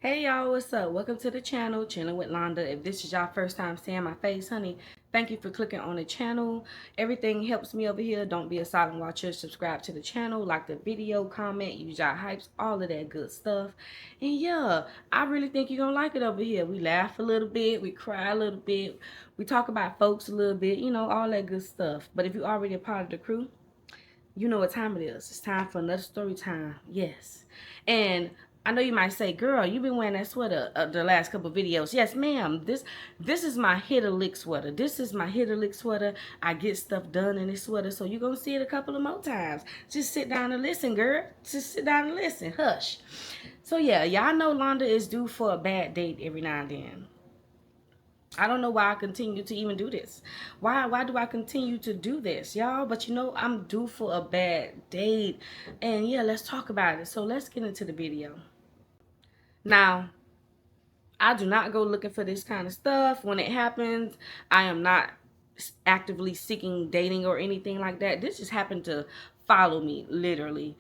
Hey y'all, what's up? Welcome to the channel, Chillinwithlanda. If this is y'all first time seeing my face, honey, thank you for clicking on the channel. Everything helps me over here. Don't be a silent watcher. Subscribe to the channel, like the video, comment, use y'all hypes, all of that good stuff. And yeah, I really think you're gonna like it over here. We laugh a little bit, we cry a little bit, we talk about folks a little bit, all that good stuff. But if you're already a part of the crew, you know what time it is. It's time for another story time. Yes. And I know you might say, girl, you've been wearing that sweater the last couple of videos. Yes, ma'am. This is my hit or lick sweater. This is my hit or lick sweater. I get stuff done in this sweater. So you're going to see it a couple of more times. Just sit down and listen, girl. Just sit down and listen. Hush. So yeah, y'all know Londa is due for a bad date every now and then. I don't know why I continue to even do this. Why do I continue to do this, y'all? But I'm due for a bad date. And yeah, let's talk about it. So let's get into the video. Now, I do not go looking for this kind of stuff. When it happens, I am not actively seeking dating or anything like that. This just happened to follow me, literally.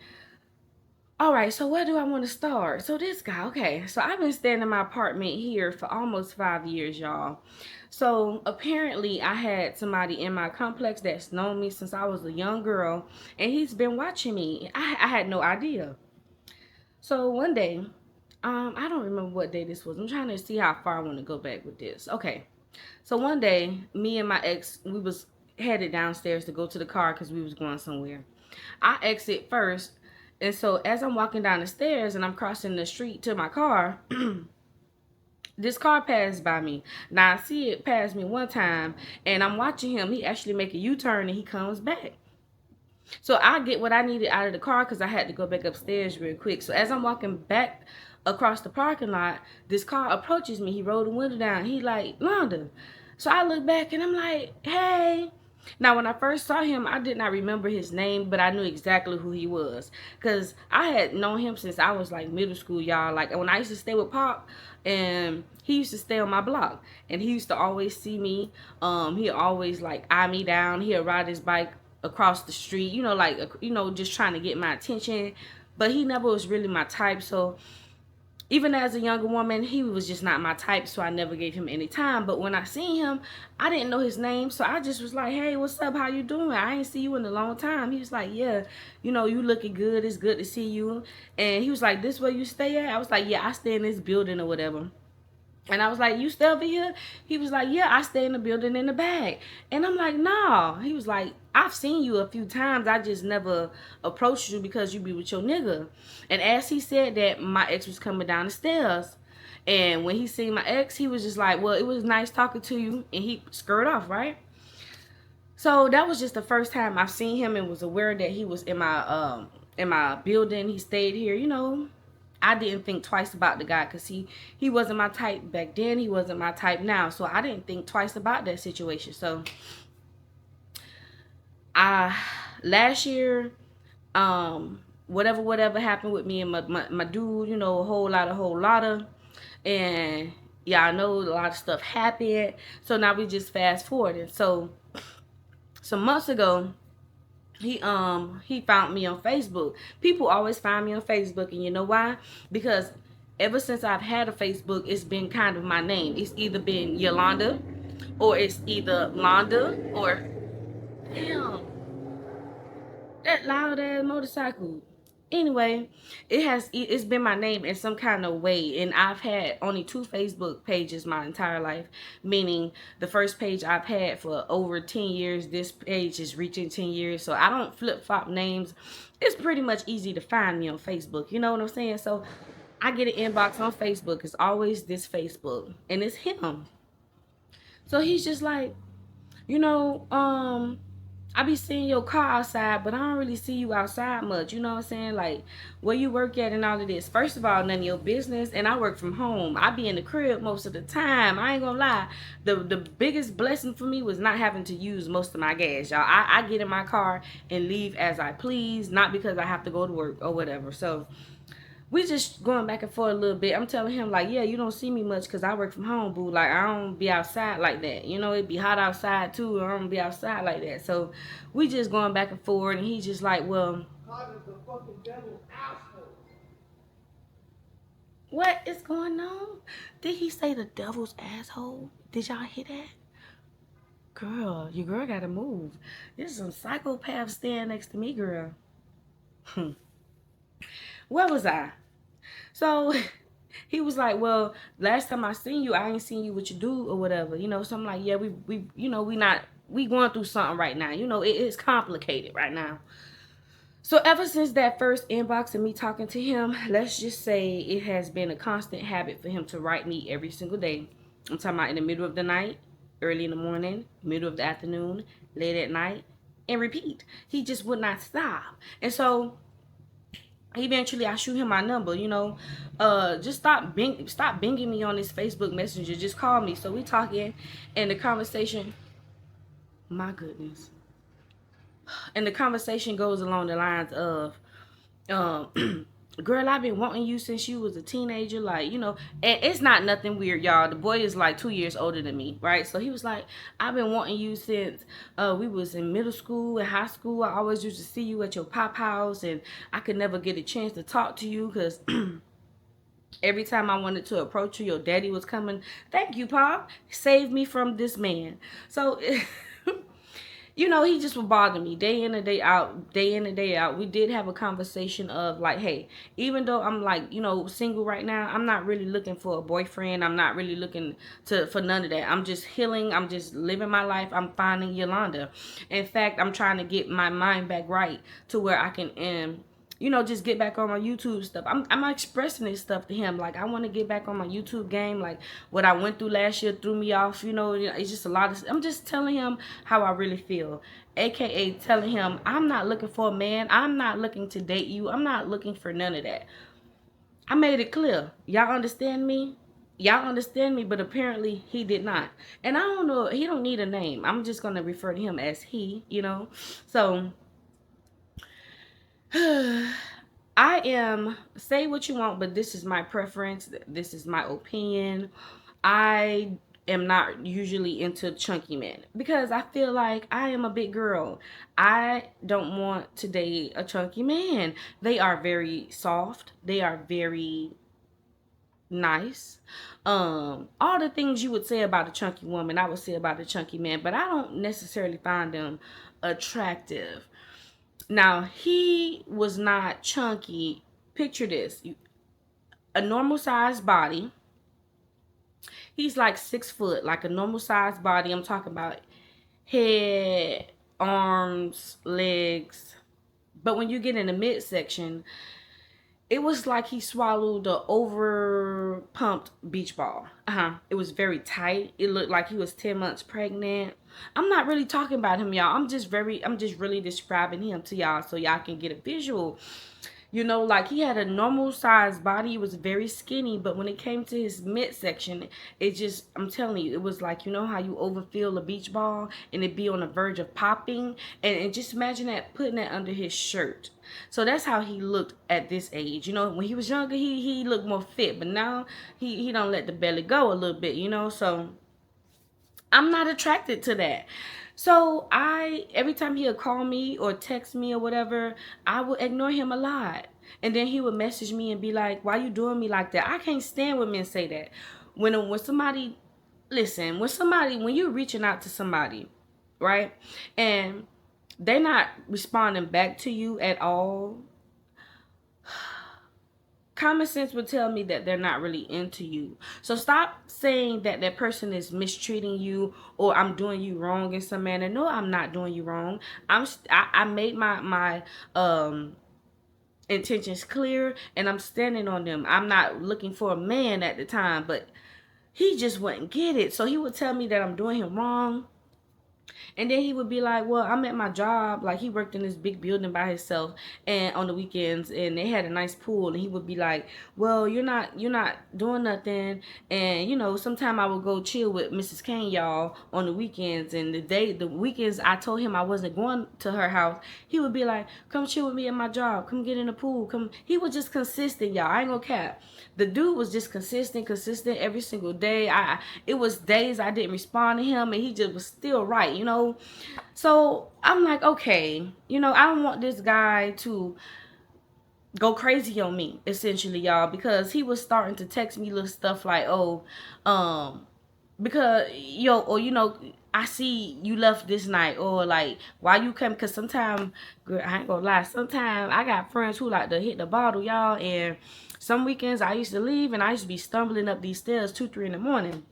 All right, so where do I want to start? So this guy, okay, so I've been staying in my apartment here for almost 5 years, y'all. So apparently I had somebody in my complex that's known me since I was a young girl, and he's been watching me. I had no idea. So one day, I don't remember what day this was. I'm trying to see how far I want to go back with this. Okay, so one day, me and my ex, we was headed downstairs to go to the car because we was going somewhere. I exit first, and so as I'm walking down the stairs and I'm crossing the street to my car, this car passed by me. Now I see it pass me one time, and I'm watching him. He actually make a U-turn and he comes back. So I get what I needed out of the car because I had to go back upstairs real quick. So as I'm walking back across the parking lot, this car approaches me. He rolled the window down. He like, Londa. So I look back and I'm like, hey. Now, when I first saw him, I did not remember his name, but I knew exactly who he was. Because I had known him since I was like middle school, y'all. Like when I used to stay with Pop, and he used to stay on my block. And he used to always see me. He always like eye me down. He'd ride his bike across the street, just trying to get my attention. But he never was really my type. So even as a younger woman, he was just not my type, so I never gave him any time. But when I seen him, I didn't know his name, so I just was like, hey, what's up? How you doing? I ain't see you in a long time. He was like, yeah, you looking good. It's good to see you. And he was like, this where you stay at? I was like, yeah, I stay in this building or whatever. And I was like, you stay over here? He was like, yeah, I stay in the building in the back. And I'm like, nah. He was like, I've seen you a few times. I just never approached you because you be with your nigga. And as he said that, my ex was coming down the stairs. And when he seen my ex, he was just like, well, it was nice talking to you. And he skirted off, right? So that was just the first time I've seen him and was aware that he was in my building. He stayed here, I didn't think twice about the guy because he wasn't my type back then. He wasn't my type now. So I didn't think twice about that situation. So last year, whatever happened with me and my dude, a whole lot of, and yeah, I know a lot of stuff happened. So now we just fast forwarding. So some months ago, he found me on Facebook. People always find me on Facebook, and you know why? Because ever since I've had a Facebook, it's been kind of my name. It's either been Yolanda, or it's either Londa, or damn, that loud ass motorcycle. Anyway, it's been my name in some kind of way, and I've had only 2 Facebook pages my entire life, meaning the first page I've had for over 10 years. This page is reaching 10 years, so I don't flip-flop names. It's pretty much easy to find me on Facebook, you know what I'm saying? So I get an inbox on Facebook. It's always this Facebook, and it's him. So he's just like, I be seeing your car outside, but I don't really see you outside much. You know what I'm saying? Like, where you work at and all of this. First of all, none of your business. And I work from home. I be in the crib most of the time. I ain't gonna lie. The biggest blessing for me was not having to use most of my gas, y'all. I get in my car and leave as I please, not because I have to go to work or whatever. So we just going back and forth a little bit. I'm telling him, like, yeah, you don't see me much because I work from home, boo. Like, I don't be outside like that. It be hot outside, too. I don't be outside like that. So we just going back and forth, and he's just like, well, What is going on? Did he say the devil's asshole? Did y'all hear that? Girl, your girl gotta move. There's some psychopaths standing next to me, girl. Where was I? So he was like, well, last time I seen you, I ain't seen you what you do or whatever. So I'm like, yeah, we going through something right now. It's complicated right now. So ever since that first inbox of me talking to him, let's just say it has been a constant habit for him to write me every single day. I'm talking about in the middle of the night, early in the morning, middle of the afternoon, late at night, and repeat. He just would not stop. And so eventually I shoot him my number, just stop binging me on this Facebook Messenger. Just call me. So we talking, and the conversation, my goodness. And the conversation goes along the lines of, girl, I've been wanting you since you was a teenager, and it's not nothing weird, y'all. The boy is like 2 years older than me, right? So he was like, I've been wanting you since we was in middle school and high school. I always used to see you at your pop house, and I could never get a chance to talk to you because every time I wanted to approach you, your daddy was coming. Thank you, Pop. Save me from this man. So he just would bother me day in and day out, day in and day out. We did have a conversation of like, hey, even though I'm like, single right now, I'm not really looking for a boyfriend. I'm not really looking for none of that. I'm just healing. I'm just living my life. I'm finding Yolanda. In fact, I'm trying to get my mind back right to where I can just get back on my YouTube stuff. I'm expressing this stuff to him. Like, I want to get back on my YouTube game. Like, what I went through last year threw me off. It's just a lot of, I'm just telling him how I really feel. AKA telling him, I'm not looking for a man. I'm not looking to date you. I'm not looking for none of that. I made it clear. Y'all understand me? Y'all understand me, but apparently he did not. And I don't know, he don't need a name. I'm just going to refer to him as he, So I am, say what you want, but this is my preference. This is my opinion. I am not usually into chunky men because I feel like I am a big girl. I don't want to date a chunky man. They are very soft. They are very nice. All the things you would say about a chunky woman, I would say about a chunky man, but I don't necessarily find them attractive. Now, he was not chunky. Picture this. A normal sized body. He's like 6 foot, like a normal sized body. I'm talking about head, arms, legs. But when you get in the midsection, it was like he swallowed a over pumped beach ball. It was very tight. It looked like he was 10 months pregnant. I'm not really talking about him, y'all. I'm just really describing him to y'all so y'all can get a visual. Like he had a normal sized body. He was very skinny, but when it came to his midsection, it just, I'm telling you, it was like, how you overfill a beach ball and it be on the verge of popping? And just imagine that, putting that under his shirt. So that's how he looked at this age. When he was younger, he looked more fit, but now he don't let the belly go a little bit, so I'm not attracted to that. So every time he'll call me or text me or whatever, I would ignore him a lot. And then he would message me and be like, why you doing me like that? I can't stand when men say that. When somebody, listen, when you're reaching out to somebody, right? And they're not responding back to you at all. Common sense would tell me that they're not really into you. So stop saying that that person is mistreating you or I'm doing you wrong in some manner. No, I'm not doing you wrong. I made my intentions clear and I'm standing on them. I'm not looking for a man at the time, but he just wouldn't get it. So he would tell me that I'm doing him wrong. And then he would be like, well, I'm at my job. Like, he worked in this big building by himself and on the weekends, and they had a nice pool. And he would be like, well, you're not doing nothing. And, sometime I would go chill with Mrs. Kane, y'all, on the weekends. And the weekends I told him I wasn't going to her house, he would be like, come chill with me at my job. Come get in the pool. Come. He was just consistent, y'all. I ain't gonna cap. The dude was just consistent every single day. It was days I didn't respond to him, and he just was still right, So I'm like, okay, I don't want this guy to go crazy on me, essentially, y'all, because he was starting to text me little stuff like, oh, because yo, or I see you left this night, or like, why you come? Because sometimes, girl, I ain't gonna lie, sometimes I got friends who like to hit the bottle, y'all, and some weekends I used to leave and I used to be stumbling up these stairs 2, 3 in the morning,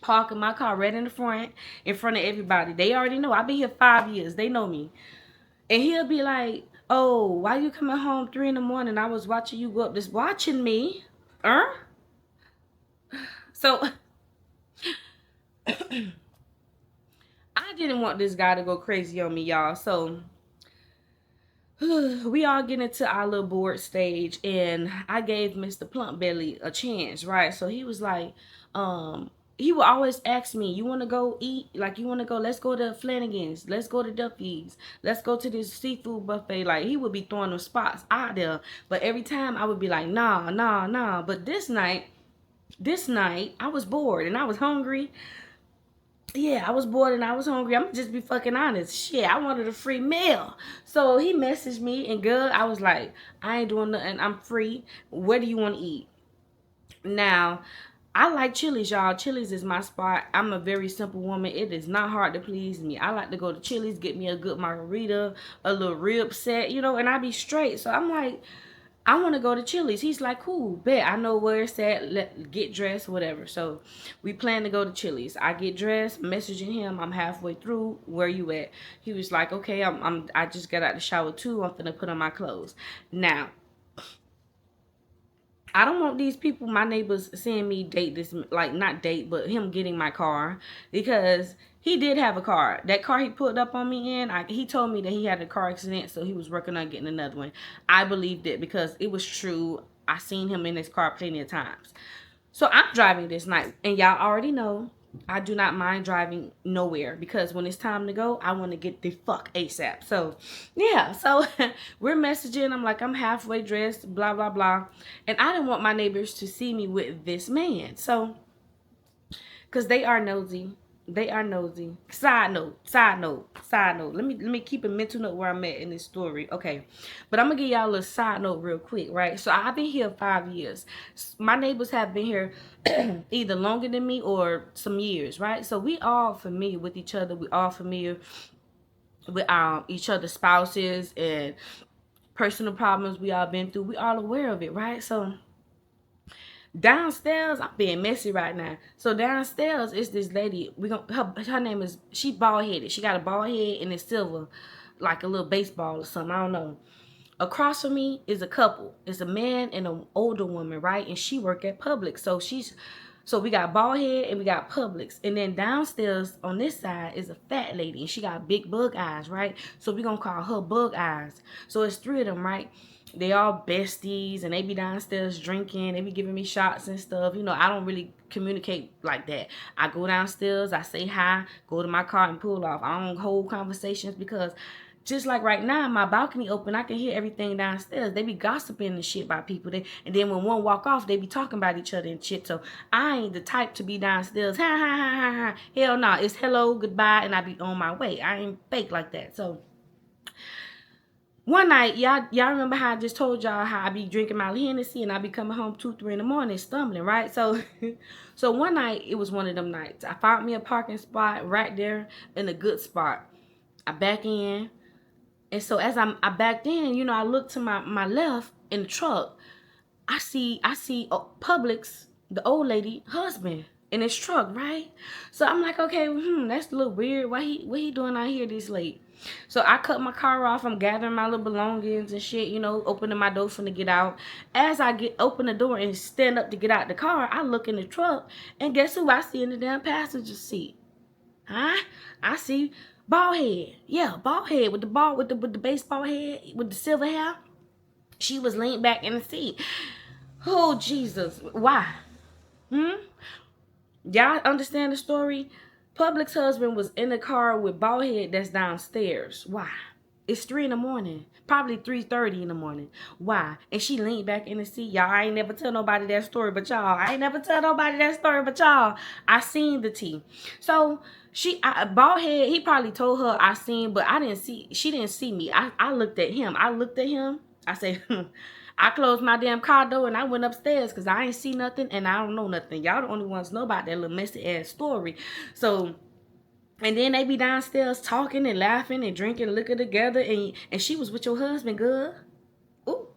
parking my car right in front of everybody. They already know I've been here 5 years. They know me. And he'll be like, oh, why you coming home 3 in the morning? I was watching you go up this, watching me. So I didn't want this guy to go crazy on me, y'all. So we all get into our little board stage, and I gave Mr. Plump Belly a chance, right? So he was like, he would always ask me, you want to go eat? Like, you want to go, let's go to Flanagan's, let's go to Duffy's, let's go to this seafood buffet. Like, he would be throwing them spots out there, but every time I would be like, nah, nah, nah. But this night I was bored and I was hungry. Yeah, I was bored and I was hungry. I'm gonna just be fucking honest. Shit, I wanted a free meal. So he messaged me, and girl, I was like, I ain't doing nothing. I'm free. Where do you want to eat? Now, I like Chili's, y'all. Chili's is my spot. I'm a very simple woman. It is not hard to please me. I like to go to Chili's, get me a good margarita, a little rib set, and I be straight. So I'm like, I want to go to Chili's. He's like, cool, bet. I know where it's at. Get dressed, whatever. So we plan to go to Chili's. I get dressed, messaging him. I'm halfway through. Where you at? He was like, okay, I just got out the shower too. I'm finna put on my clothes. Now, I don't want these people, my neighbors, seeing me date this, like, not date, but him getting my car, because he did have a car. That car he pulled up on me in, he told me that he had a car accident, so he was working on getting another one. I believed it because it was true. I seen him in his car plenty of times. So I'm driving this night, and y'all already know I do not mind driving nowhere, because when it's time to go, I want to get the fuck ASAP. So, yeah. So, we're messaging. I'm like, I'm halfway dressed, blah, blah, blah. And I didn't want my neighbors to see me with this man. So, because they are nosy. They are nosy. Side note. Let me keep a mental note where I'm at in this story. Okay. But I'm going to give y'all a side note real quick, right? So I've been here 5 years. My neighbors have been here either longer than me or some years, right? So we all familiar with each other. We all familiar with each other's spouses and personal problems we all been through. We all aware of it, right? So downstairs, I'm being messy right now. So downstairs is this lady. Her name is, she bald headed. She got a bald head and it's silver, like a little baseball or something. I don't know. Across from me is a couple. It's a man and an older woman, right? And she work at Publix. So we got bald head and we got Publix. And then downstairs on this side is a fat lady, and she got big bug eyes, right? So we gonna call her Bug Eyes. So it's 3 of them, right? They all besties, and they be downstairs drinking. They be giving me shots and stuff. I don't really communicate like that. I go downstairs, I say hi, go to my car and pull off. I don't hold conversations, because just like right now, my balcony open, I can hear everything downstairs. They be gossiping and shit about people. And then when one walk off, they be talking about each other and shit. So I ain't the type to be downstairs. Ha ha ha ha ha. Hell no. It's hello, goodbye, and I be on my way. I ain't fake like that. So one night, y'all remember how I just told y'all how I be drinking my Hennessy and I be coming home 2, 3 in the morning stumbling, right? So one night, it was one of them nights. I found me a parking spot right there in a good spot. I back in. And so as I backed in, I look to my left in the truck. I see Publix, the old lady husband, in his truck, right? So I'm like, okay, that's a little weird. What he doing out here this late? So I cut my car off. I'm gathering my little belongings and shit, opening my door finna get out. As I open the door and stand up to get out the car, I look in the truck, and guess who I see in the damn passenger seat? Huh? I see bald head. Yeah, bald head with the baseball head with the silver hair. She was leaned back in the seat. Oh, Jesus. Why? Y'all understand the story? Public's husband was in the car with bald head that's downstairs. Why? It's 3 in the morning. Probably 3:30 in the morning. Why? And she leaned back in the seat. Y'all, I ain't never tell nobody that story but y'all. I seen the tea. So bald head, he probably told her I seen, but I didn't see, she didn't see me. I looked at him. I say, I closed my damn car door and I went upstairs because I ain't see nothing and I don't know nothing. Y'all the only ones know about that little messy ass story. So, and then they be downstairs talking and laughing and drinking liquor together, and she was with your husband, good. Ooh.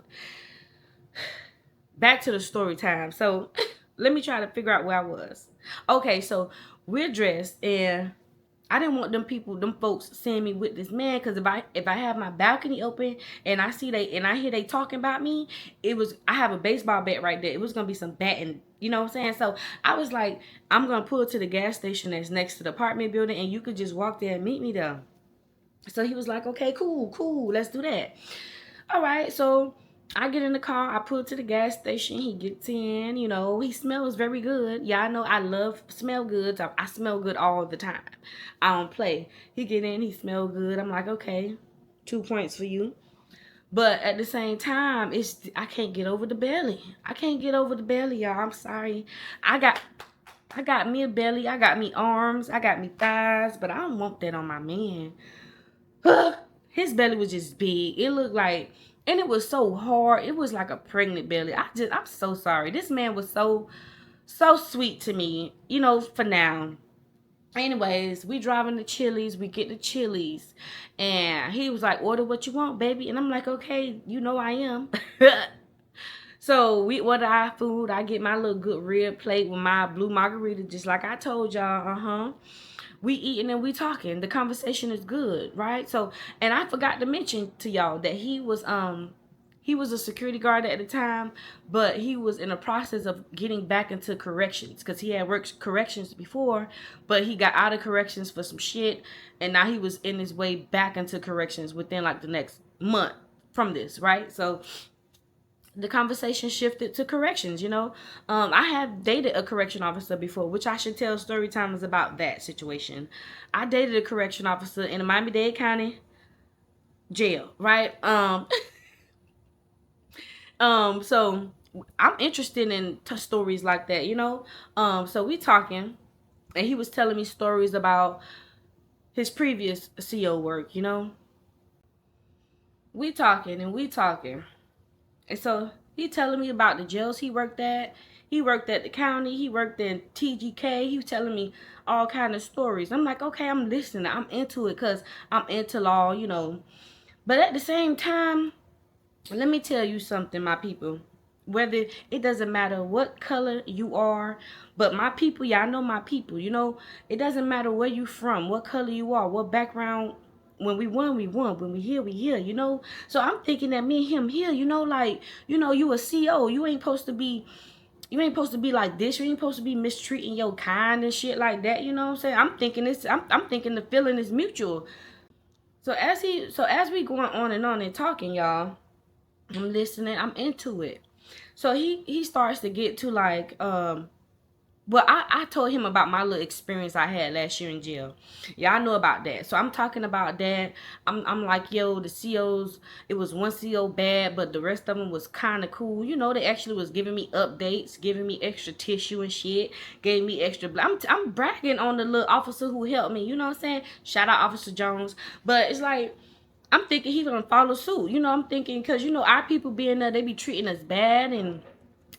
Back to the story time. So let me try to figure out where I was. Okay, so we're dressed and I didn't want them folks seeing me with this man, because if I have my balcony open and I hear they talking about me, I have a baseball bat right there. It was gonna be some batting, you know what I'm saying? So I was like, I'm gonna pull to the gas station that's next to the apartment building, and you could just walk there and meet me there. So he was like, okay, cool, let's do that. All right, so I get in the car, I pull to the gas station, he gets in, he smells very good. Yeah, I know I love smell goods. I smell good all the time. I don't play. He get in, he smell good. I'm like, okay, 2 points for you. But at the same time, I can't get over the belly. I can't get over the belly, y'all. I'm sorry. I got me a belly, I got me arms, I got me thighs, but I don't want that on my man. His belly was just big. It looked like, and it was so hard. It was like a pregnant belly. I'm so sorry. This man was so sweet to me, for now. Anyways, we driving to Chili's. We get to Chili's, and he was like, order what you want, baby. And I'm like, okay, I am. So we order our food. I get my little good rib plate with my blue margarita, just like I told y'all. We eating and we talking. The conversation is good, right? So, and I forgot to mention to y'all that he was a security guard at the time, but he was in the process of getting back into corrections, because he had worked corrections before, but he got out of corrections for some shit, and now he was in his way back into corrections within like the next month from this, right? So the conversation shifted to corrections. I have dated a correction officer before, which I should tell story timers about that situation. I dated a correction officer in the Miami-Dade County jail, right? So I'm interested in stories like that, so we talking, and he was telling me stories about his previous CO work, we talking, and so he telling me about the jails he worked at. He worked at the county. He worked in TGK. He was telling me all kind of stories. I'm like, okay, I'm listening. I'm into it because I'm into law, But at the same time, let me tell you something, my people. Whether it doesn't matter what color you are, but my people, y'all know my people, it doesn't matter where you from, what color you are, what background. When we won, we won. When we here, we here, So I'm thinking that me and him here, like, you a CO. You ain't supposed to be like this. You ain't supposed to be mistreating your kind and shit like that. You know what I'm saying? I'm thinking the feeling is mutual. So as we going on and talking, y'all, I'm listening. I'm into it. So he starts to get to like, well, I told him about my little experience I had last year in jail. Y'all know about that. So I'm talking about that. I'm like, yo, the COs, it was one CO bad, but the rest of them was kind of cool. They actually was giving me updates, giving me extra tissue and shit, gave me extra I'm bragging on the little officer who helped me. You know what I'm saying? Shout out Officer Jones. But it's like, I'm thinking he's gonna follow suit. I'm thinking, because our people being there, they be treating us bad, and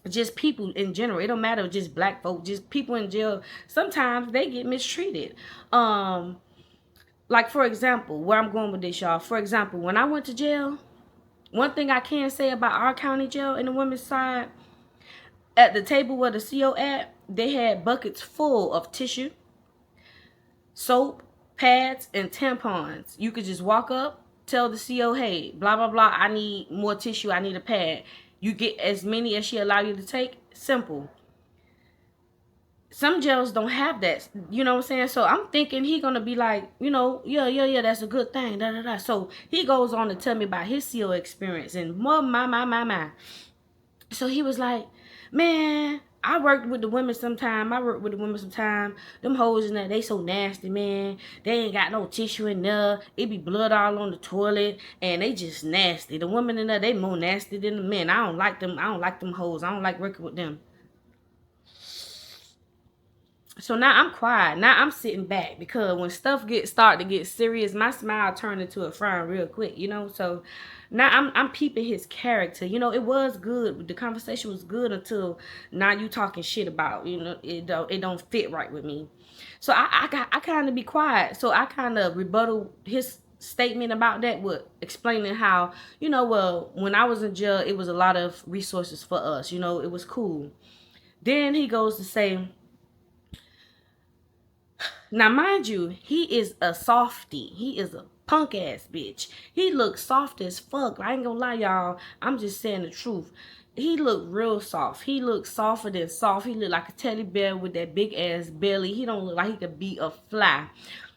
just people in general. It don't matter just black folk, just people in jail. Sometimes they get mistreated. Like for example, where I'm going with this, y'all. For example, when I went to jail, one thing I can say about our county jail in the women's side, at the table where the CO at, they had buckets full of tissue, soap, pads, and tampons. You could just walk up, tell the CO, hey, blah, blah, blah, I need more tissue, I need a pad. You get as many as she allow you to take. Simple. Some jails don't have that. You know what I'm saying? So I'm thinking he gonna be like, yeah, that's a good thing. Da, da, da. So he goes on to tell me about his CO experience, and my. So he was like, man, I worked with the women sometime. Them hoes in there, they so nasty, man. They ain't got no tissue in there. It be blood all on the toilet, and they just nasty. The women in there, they more nasty than the men. I don't like them. I don't like them hoes. I don't like working with them. So now I'm quiet. Now I'm sitting back because when stuff start to get serious, my smile turned into a frown real quick, you know. So now I'm peeping his character. You know, it was good. The conversation was good until now you talking shit about, you know, it don't fit right with me. So I kind of be quiet. So I kind of rebuttal his statement about that with explaining how, you know, well, when I was in jail, it was a lot of resources for us. You know, it was cool. Then he goes to say, now, mind you, he is a softie. He is a punk ass bitch. He looks soft as fuck. I ain't gonna lie, y'all. I'm just saying the truth. He looked real soft. He looked softer than soft. He looked like a teddy bear with that big ass belly. He don't look like he could be a fly.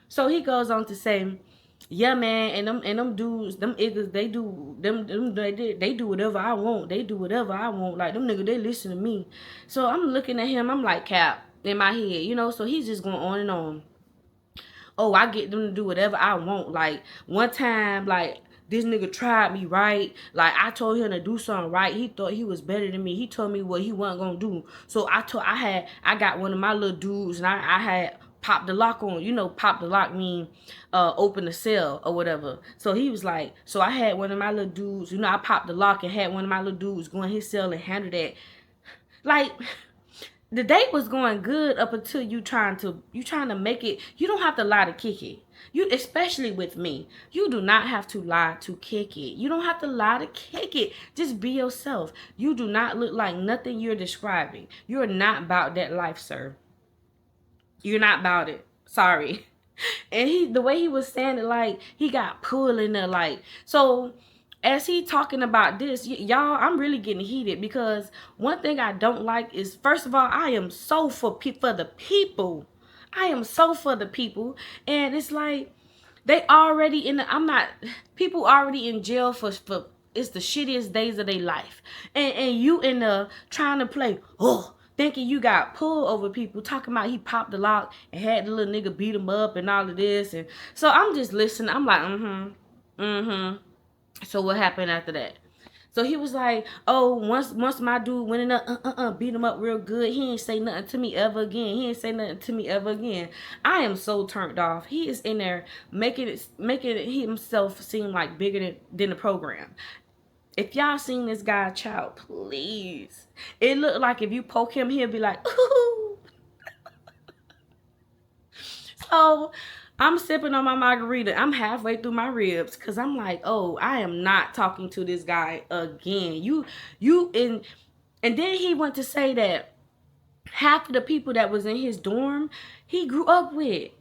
So he goes on to say, yeah, man, and them dudes, them niggas, they do whatever I want. They do whatever I want. Like them niggas, they listen to me. So I'm looking at him. I'm like, Cap, in my head, you know. So he's just going on and on. Oh, I get them to do whatever I want. Like one time, like this nigga tried me, right? Like I told him to do something right. He thought he was better than me. He told me what he wasn't gonna do. So I got one of my little dudes, and I had popped the lock on. You know, pop the lock mean open the cell or whatever. So he was like, so I had one of my little dudes, you know, I popped the lock and had one of my little dudes go in his cell and handle that. Like the date was going good up until you trying to make it. You don't have to lie to kick it. You, especially with me, you do not have to lie to kick it. You don't have to lie to kick it. Just be yourself. You do not look like nothing you're describing. You're not about that life, sir. You're not about it. Sorry. And the way he was saying it, like he got pulled in there, like so. As he talking about this, y'all, I'm really getting heated because one thing I don't like is, first of all, I am so for the people. I am so for the people, and it's like they already in the. I'm not. People already in jail for it's the shittiest days of their life, and you in the trying to play. Oh, thinking you got pulled over people, talking about he popped the lock and had the little nigga beat him up and all of this, and so I'm just listening. I'm like, So what happened after that? So he was like, oh, once my dude went in there, beat him up real good. He ain't say nothing to me ever again. He ain't say nothing to me ever again. I am so turned off. He is in there making it himself seem like bigger than the program. If y'all seen this guy, child, please. It looked like if you poke him, he'll be like, ooh. So I'm sipping on my margarita. I'm halfway through my ribs because I'm like, oh, I am not talking to this guy again. And then he went to say that half of the people that was in his dorm, he grew up with.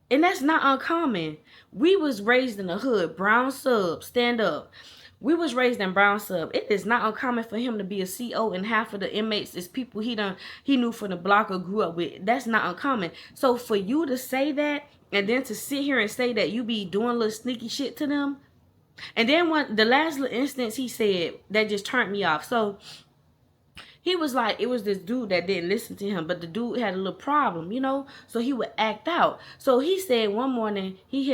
And that's not uncommon. We was raised in the hood, brown sub, stand up. We was raised in brown sub. It is not uncommon for him to be a CO, and half of the inmates is people he knew from the block or grew up with. That's not uncommon. So for you to say that, and then to sit here and say that you be doing little sneaky shit to them, and then the last little instance he said that just turned me off. So he was like, it was this dude that didn't listen to him, but the dude had a little problem, you know, so he would act out. So he said one morning he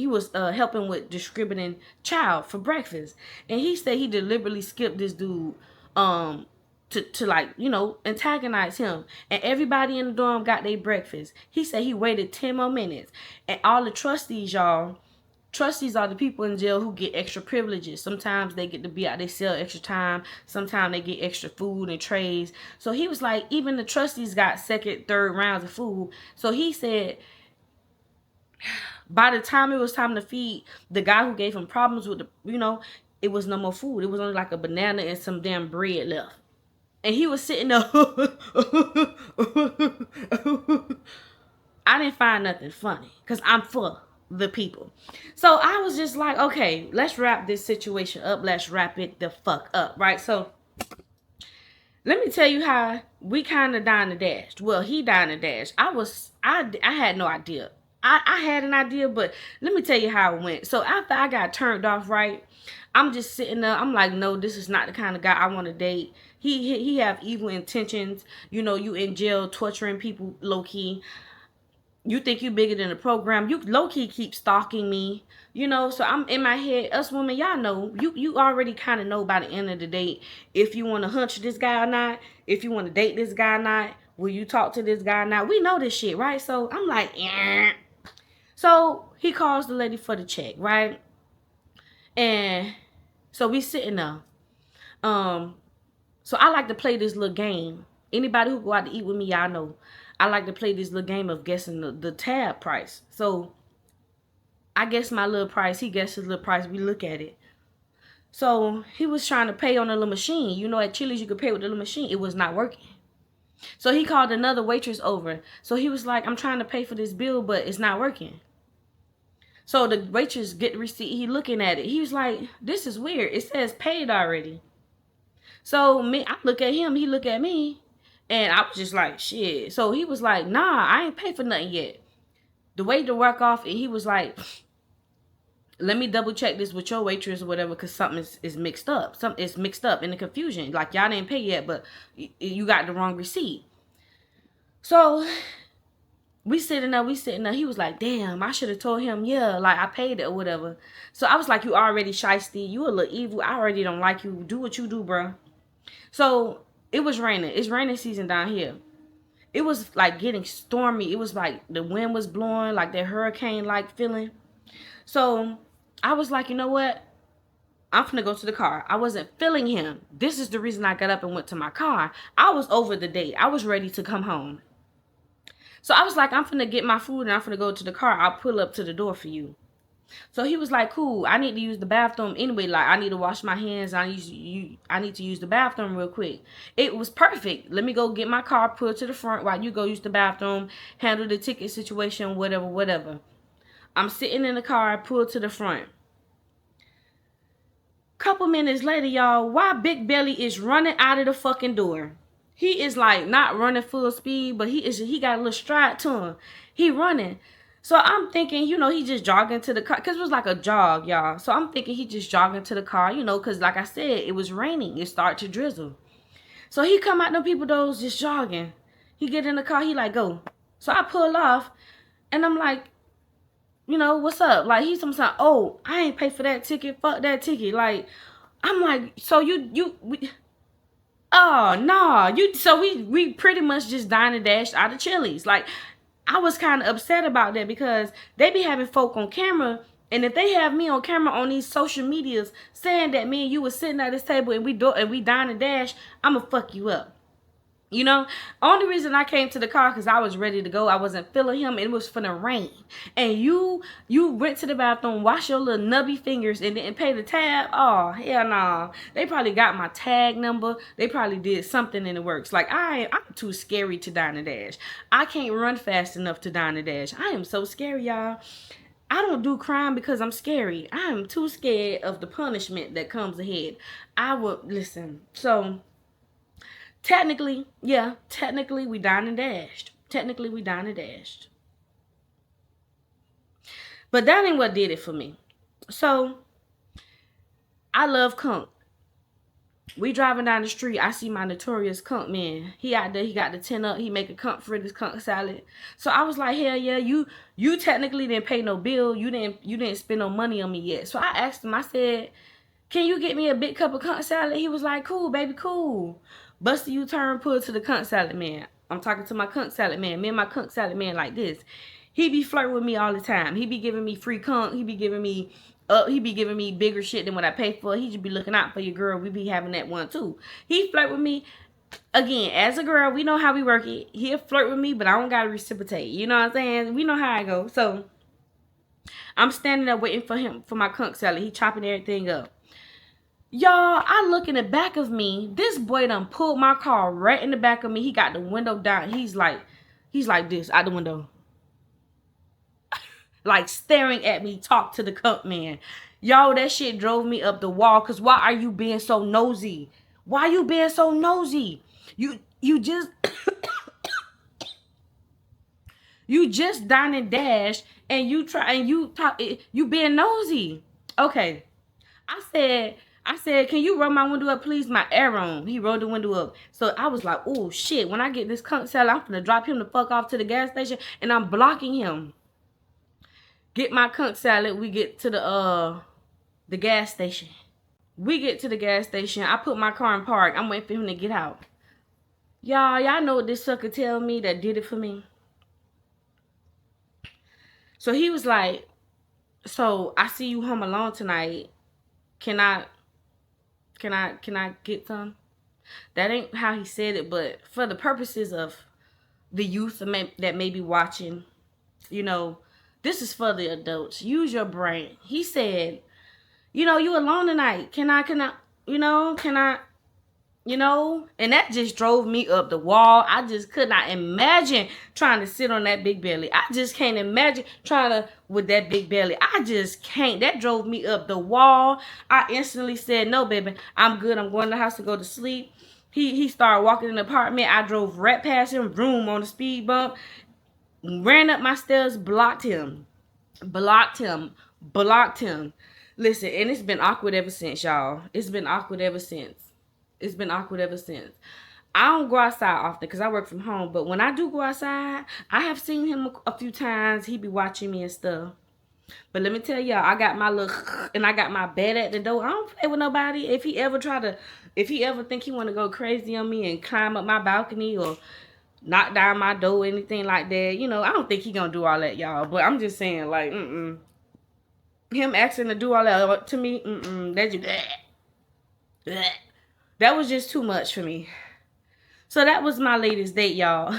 was helping with distributing chow for breakfast, and he said he deliberately skipped this dude to like, you know, antagonize him, and everybody in the dorm got their breakfast. He said he waited 10 more minutes, and all the trustees, y'all. Trustees are the people in jail who get extra privileges. Sometimes they get to be out their cell extra time. Sometimes they get extra food and trays. So he was like, even the trustees got second, third rounds of food. So he said, by the time it was time to feed the guy who gave him problems with the, you know, it was no more food. It was only like a banana and some damn bread left. And he was sitting there. I didn't find nothing funny because I'm for the people. So I was just like, okay, let's wrap this situation up. Let's wrap it the fuck up, right? So let me tell you how we kind of dined and dashed. Well, he dined and dashed. I had no idea. I had an idea, but let me tell you how it went. So after I got turned off, right, I'm just sitting there. I'm like, no, this is not the kind of guy I want to date. He have evil intentions. You know, you in jail torturing people low key. You think you bigger than the program. You low-key keep stalking me, you know. So I'm in my head, us women, y'all know, you already kind of know by the end of the day if you want to hunch this guy or not, if you want to date this guy or not, will you talk to this guy now? We know this shit, right? So I'm like, eh. So he calls the lady for the check, right? And so we sitting there. So I like to play this little game. Anybody who go out to eat with me, y'all know. I like to play this little game of guessing the tab price. So I guess my little price, he guessed his little price, we look at it. So he was trying to pay on a little machine. You know, at Chili's you could pay with the little machine. It was not working. So he called another waitress over. So he was like, I'm trying to pay for this bill, but it's not working. So the waitress get the receipt. He looking at it. He was like, this is weird. It says paid already. So I look at him. He look at me. And I was just like, shit. So he was like, nah, I ain't paid for nothing yet. The waiter walk off and he was like, let me double check this with your waitress or whatever, because something is mixed up. Something is mixed up in the confusion. Like, y'all didn't pay yet, but you got the wrong receipt. So we sitting there. He was like, damn, I should have told him, yeah, like I paid it or whatever. So I was like, you already shiesty. You a little evil. I already don't like you. Do what you do, bro. So it was raining. It's raining season down here. It was like getting stormy. It was like the wind was blowing, like that hurricane-like feeling. So I was like, you know what? I'm finna go to the car. I wasn't feeling him. This is the reason I got up and went to my car. I was over the date. I was ready to come home. So I was like, I'm finna get my food and I'm finna go to the car. I'll pull up to the door for you. So he was like, cool, I need to use the bathroom anyway. Like, I need to wash my hands. I need to use the bathroom real quick. It was perfect. Let me go get my car, pull it to the front while you go use the bathroom, handle the ticket situation, whatever. I'm sitting in the car, pull to the front. Couple minutes later, y'all, why Big Belly is running out of the fucking door. He is like not running full speed, but he got a little stride to him. He running. So I'm thinking, you know, he just jogging to the car. Because it was like a jog, y'all. So I'm thinking he just jogging to the car, you know, because like I said, it was raining. It started to drizzle. So he come out them people doors just jogging. He get in the car. He like, go. So I pull off. And I'm like, you know, what's up? Like, he's something, oh, I ain't pay for that ticket. Fuck that ticket. Like, I'm like, so oh, no. So we pretty much just dined and dashed out of Chili's. Like, I was kind of upset about that because they be having folk on camera. And if they have me on camera on these social medias saying that me and you was sitting at this table and we dine and dash, I'm going to fuck you up. You know, only reason I came to the car because I was ready to go. I wasn't feeling him. It was finna rain. And you went to the bathroom, wash your little nubby fingers and didn't pay the tab. Oh, hell no. They probably got my tag number. They probably did something in the works. Like, I'm too scary to dine and dash. I can't run fast enough to dine and dash. I am so scary, y'all. I don't do crime because I'm scary. I am too scared of the punishment that comes ahead. Listen, so... Technically, we dined and dashed. But that ain't what did it for me. So, I love Kunk. We driving down the street. I see my notorious Kunk man. He out there. He got the tin up. He make a Kunk fritters, Kunk salad. So I was like, hell yeah, you technically didn't pay no bill. You didn't spend no money on me yet. So I asked him. I said, can you get me a big cup of Kunk salad? He was like, cool, baby, cool. Bust a U-turn, pull to the Kunk salad man. I'm talking to my Kunk salad man. Me and my Kunk salad man like this. He be flirting with me all the time. He be giving me free Kunk. He be giving me bigger shit than what I pay for. He just be looking out for your girl. We be having that one too. He flirt with me. Again, as a girl, we know how we work it. He'll flirt with me, but I don't gotta reciprocate. You know what I'm saying? We know how I go. So I'm standing there waiting for him for my Kunk salad. He chopping everything up. Y'all, I look in the back of me. This boy done pulled my car right in the back of me. He got the window down. He's like this out the window. Like staring at me, talk to the Kunk man. Y'all, that shit drove me up the wall. Cause why are you being so nosy? Why you being so nosy? You just you just dine and dash and you being nosy. Okay. I said, can you roll my window up, please? My air on. He rolled the window up. So I was like, oh, shit. When I get this Kunk salad, I'm going to drop him the fuck off to the gas station. And I'm blocking him. Get my Kunk salad. We get to the gas station. We get to the gas station. I put my car in park. I'm waiting for him to get out. Y'all know what this sucker tell me that did it for me? So he was like, so I see you home alone tonight. Can I get some? That ain't how he said it, but for the purposes of the youth that may be watching, you know, this is for the adults. Use your brain. He said, you know, you alone tonight. Can I, and that just drove me up the wall. I just could not imagine trying to sit on that big belly. I just can't imagine trying to with that big belly. I just can't. That drove me up the wall. I instantly said, no, baby, I'm good. I'm going to the house to go to sleep. He started walking in the apartment. I drove right past him, room on the speed bump, ran up my stairs, blocked him. Listen, and it's been awkward ever since, y'all. It's been awkward ever since. I don't go outside often because I work from home. But when I do go outside, I have seen him a few times. He be watching me and stuff. But let me tell y'all, I got my little and I got my bed at the door. I don't play with nobody. If he ever think he want to go crazy on me and climb up my balcony or knock down my door or anything like that, you know, I don't think he gonna do all that, y'all. But I'm just saying, like, him asking to do all that to me, that was just too much for me. So that was my latest date, y'all.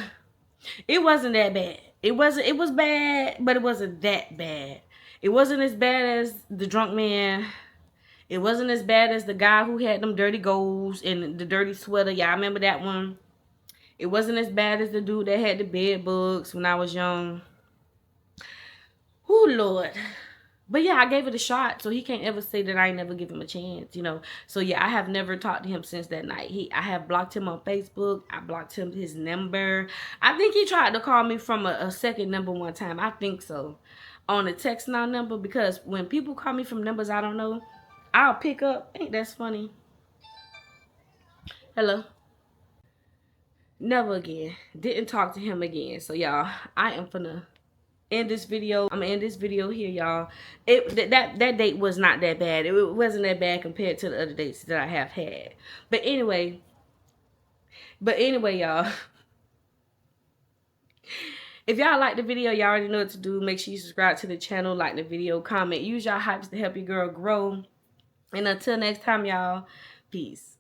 It wasn't that bad. It was bad, but it wasn't that bad. It wasn't as bad as the drunk man. It wasn't as bad as the guy who had them dirty goals and the dirty sweater. Y'all remember that one? It wasn't as bad as the dude that had the bed bugs when I was young. Oh, Lord. But yeah, I gave it a shot, so he can't ever say that I ain't never give him a chance, you know. So yeah, I have never talked to him since that night. I have blocked him on Facebook. I blocked him his number. I think he tried to call me from a second number one time. I think so. On a text now number, because when people call me from numbers I don't know, I'll pick up. Ain't that funny? Hello? Never again. Didn't talk to him again. So y'all, I am finna end this video. I'm gonna end this video here, y'all. That date was not that bad. It wasn't that bad compared to the other dates that I have had. But anyway, y'all. If y'all like the video, y'all already know what to do. Make sure you subscribe to the channel, like the video, comment. Use y'all hypes to help your girl grow. And until next time, y'all, peace.